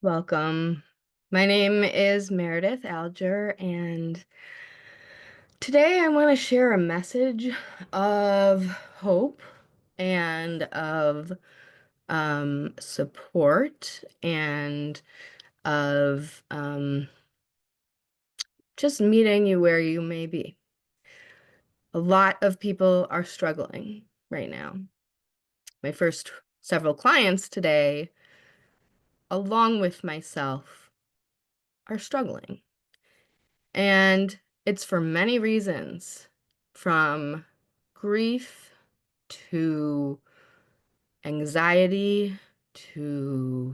Welcome. My name is Meredith Alger, and today I want to share a message of hope and of support and of just meeting you where you may be. A lot of people are struggling right now. My first several clients today, along with myself, are struggling. And it's for many reasons, from grief to anxiety to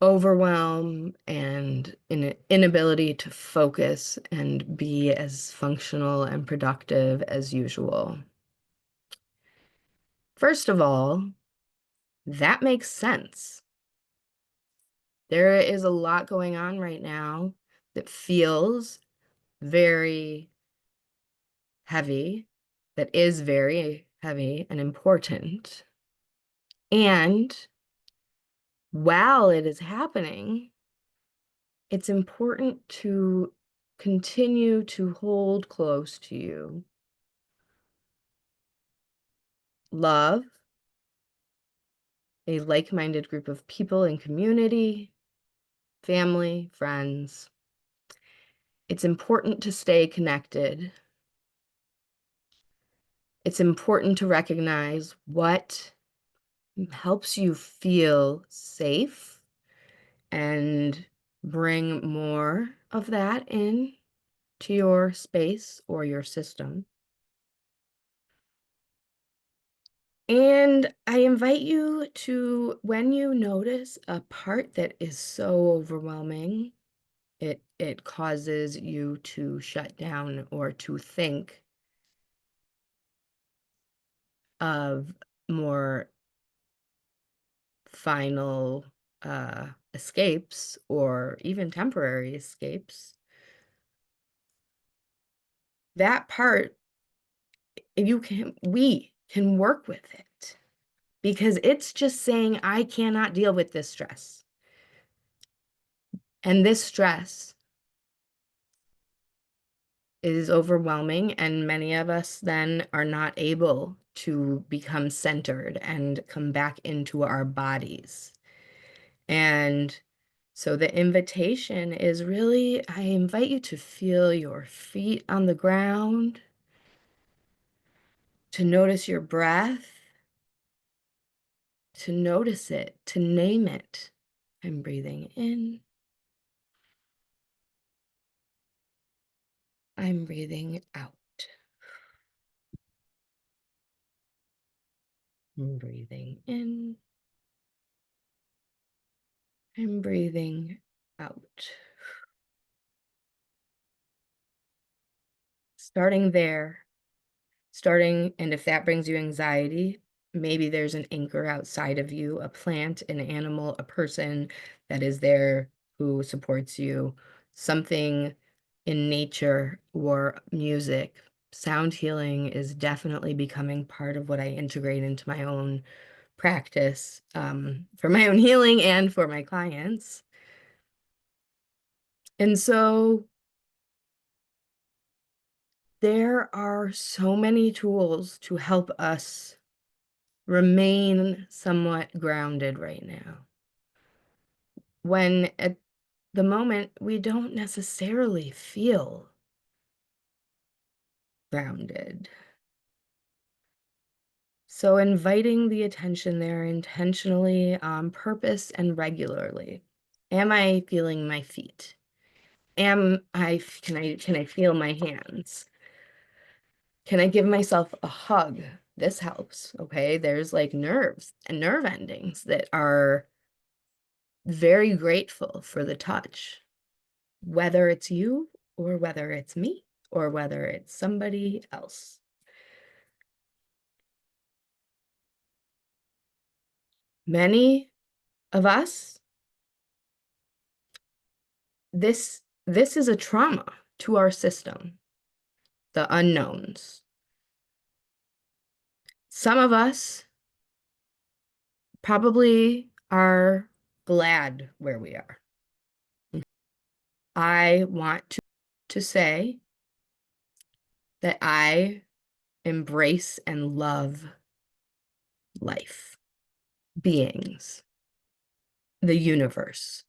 overwhelm and inability to focus and be as functional and productive as usual. First of all, that makes sense. There is a lot going on right now that feels very heavy, that is very heavy and important. And while it is happening, it's important to continue to hold close to you love, a like-minded group of people in community, family, friends. It's important to stay connected. It's important to recognize what helps you feel safe and bring more of that in to your space or your system. And I invite you to, when you notice a part that is so overwhelming, it causes you to shut down or to think of more final escapes or even temporary escapes. That part, we can work with it because it's just saying, I cannot deal with this stress. And this stress is overwhelming, and many of us then are not able to become centered and come back into our bodies. And so the invitation is really, I invite you to feel your feet on the ground, to notice your breath, to notice it, to name it. I'm breathing in. I'm breathing out. I'm breathing in. I'm breathing out. Starting there, and if that brings you anxiety, maybe there's an anchor outside of you, a plant, an animal, a person that is there who supports you, something in nature or music. Sound healing is definitely becoming part of what I integrate into my own practice, for my own healing and for my clients. And so there are so many tools to help us remain somewhat grounded right now, when at the moment we don't necessarily feel grounded. So inviting the attention there intentionally, on purpose and regularly. Am I feeling my feet? Can I feel my hands? Can I give myself a hug? This helps, okay? There's like nerves and nerve endings that are very grateful for the touch, whether it's you or whether it's me or whether it's somebody else. Many of us, this is a trauma to our system, the unknowns. Some of us probably are glad where we are. I want to say that I embrace and love life, beings, the universe.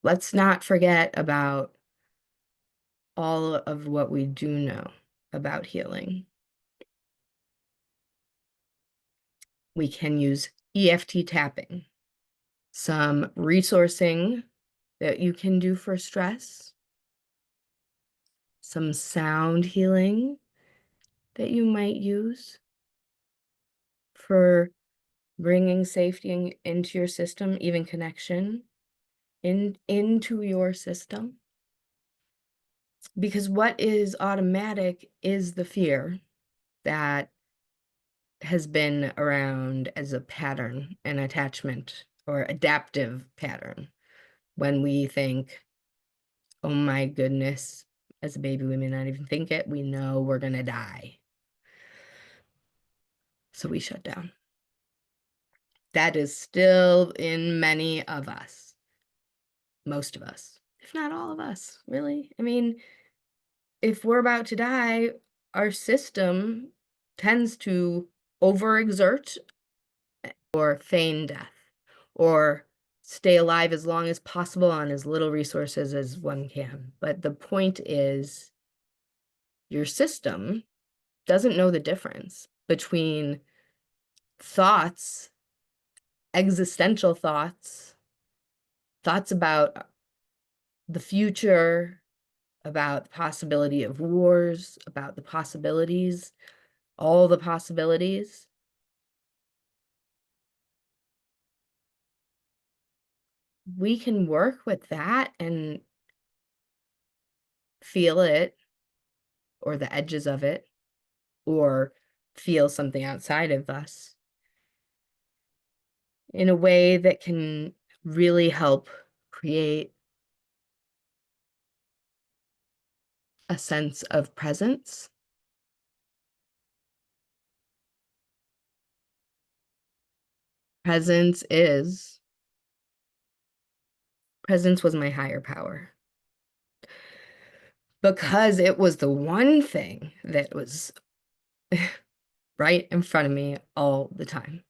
Let's not forget about all of what we do know about healing. We can use EFT tapping, some resourcing that you can do for stress, some sound healing that you might use for bringing safety into your system, even connection into your system. Because what is automatic is the fear that has been around as a pattern, an attachment or adaptive pattern. When we think, oh my goodness, as a baby, we may not even think it, we know we're gonna die. So we shut down. That is still in many of us, most of us, if not all of us, really. I mean, if we're about to die, our system tends to overexert or feign death or stay alive as long as possible on as little resources as one can. But the point is, your system doesn't know the difference between thoughts, existential thoughts, thoughts about the future, about the possibility of wars, about the possibilities, all the possibilities. We can work with that and feel it or the edges of it or feel something outside of us in a way that can really help create a sense of presence. Presence was my higher power because it was the one thing that was right in front of me all the time,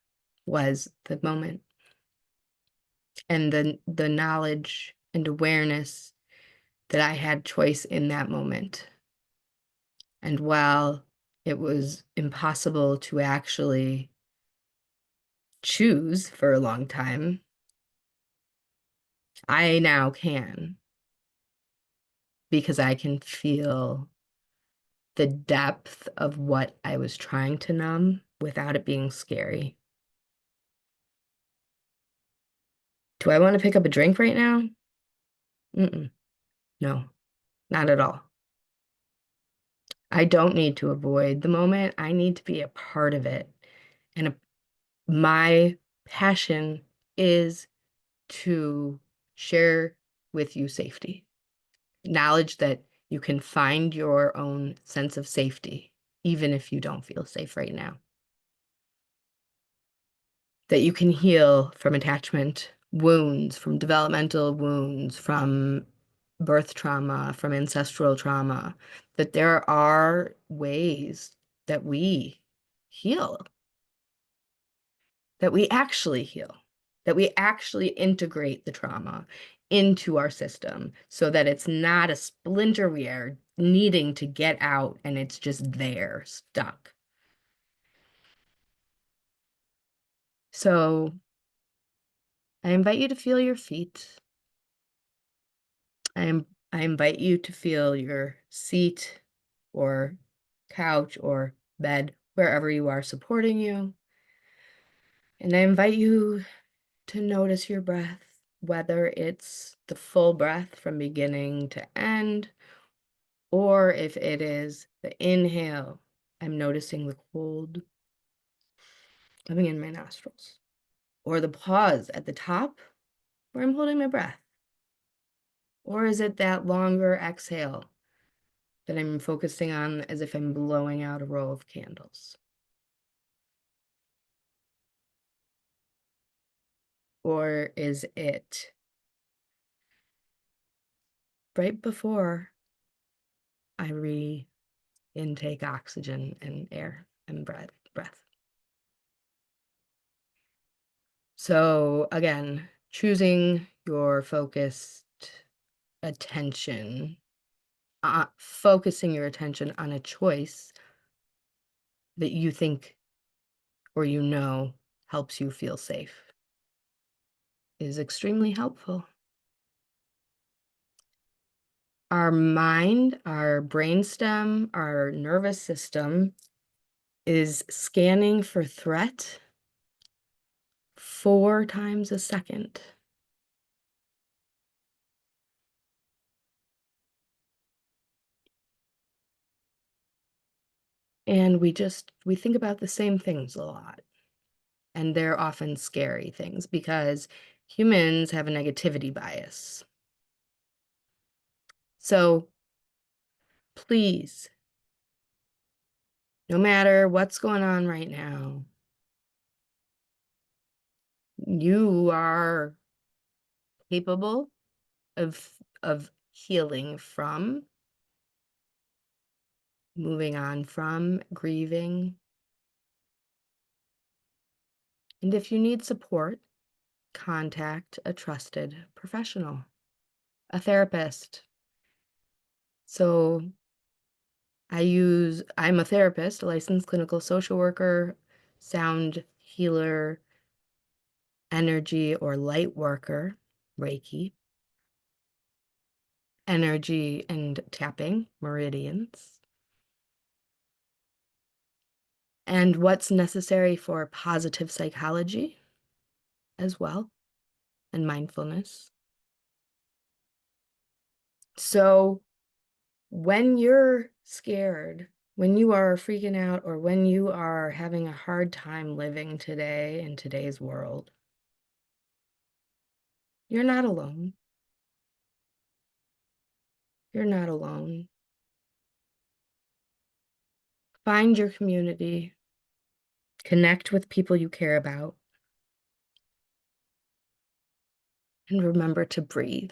was the moment and the knowledge and awareness that I had choice in that moment. And while it was impossible to actually choose for a long time, I now can, because I can feel the depth of what I was trying to numb without it being scary. Do I want to pick up a drink right now? Mm-mm. No, not at all. I don't need to avoid the moment. I need to be a part of it. And my passion is to share with you safety, knowledge that you can find your own sense of safety, even if you don't feel safe right now. That you can heal from attachment wounds, from developmental wounds, from birth trauma, from ancestral trauma, that there are ways that we heal, that we actually heal, that we actually integrate the trauma into our system so that it's not a splinter we are needing to get out and it's just there, stuck. So I invite you to feel your feet. I invite you to feel your seat or couch or bed, wherever you are supporting you. And I invite you to notice your breath, whether it's the full breath from beginning to end, or if it is the inhale, I'm noticing the cold coming in my nostrils, or the pause at the top where I'm holding my breath, or is it that longer exhale that I'm focusing on as if I'm blowing out a row of candles? Or is it right before I intake oxygen and air and breath? So again, choosing your focused attention, focusing your attention on a choice that you think or helps you feel safe is extremely helpful. Our mind, our brainstem, our nervous system is scanning for threat 4 times a second. And we think about the same things a lot, and they're often scary things because humans have a negativity bias. So, please, no matter what's going on right now, you are capable of healing from, moving on from, grieving. And if you need support, contact a trusted professional, a therapist. So I'm a therapist, a licensed clinical social worker, sound healer, energy or light worker, Reiki, energy and tapping, meridians, and what's necessary for positive psychology as well, and mindfulness. So when you're scared, when you are freaking out, or when you are having a hard time living today in today's world, you're not alone. You're not alone. Find your community, connect with people you care about, and remember to breathe.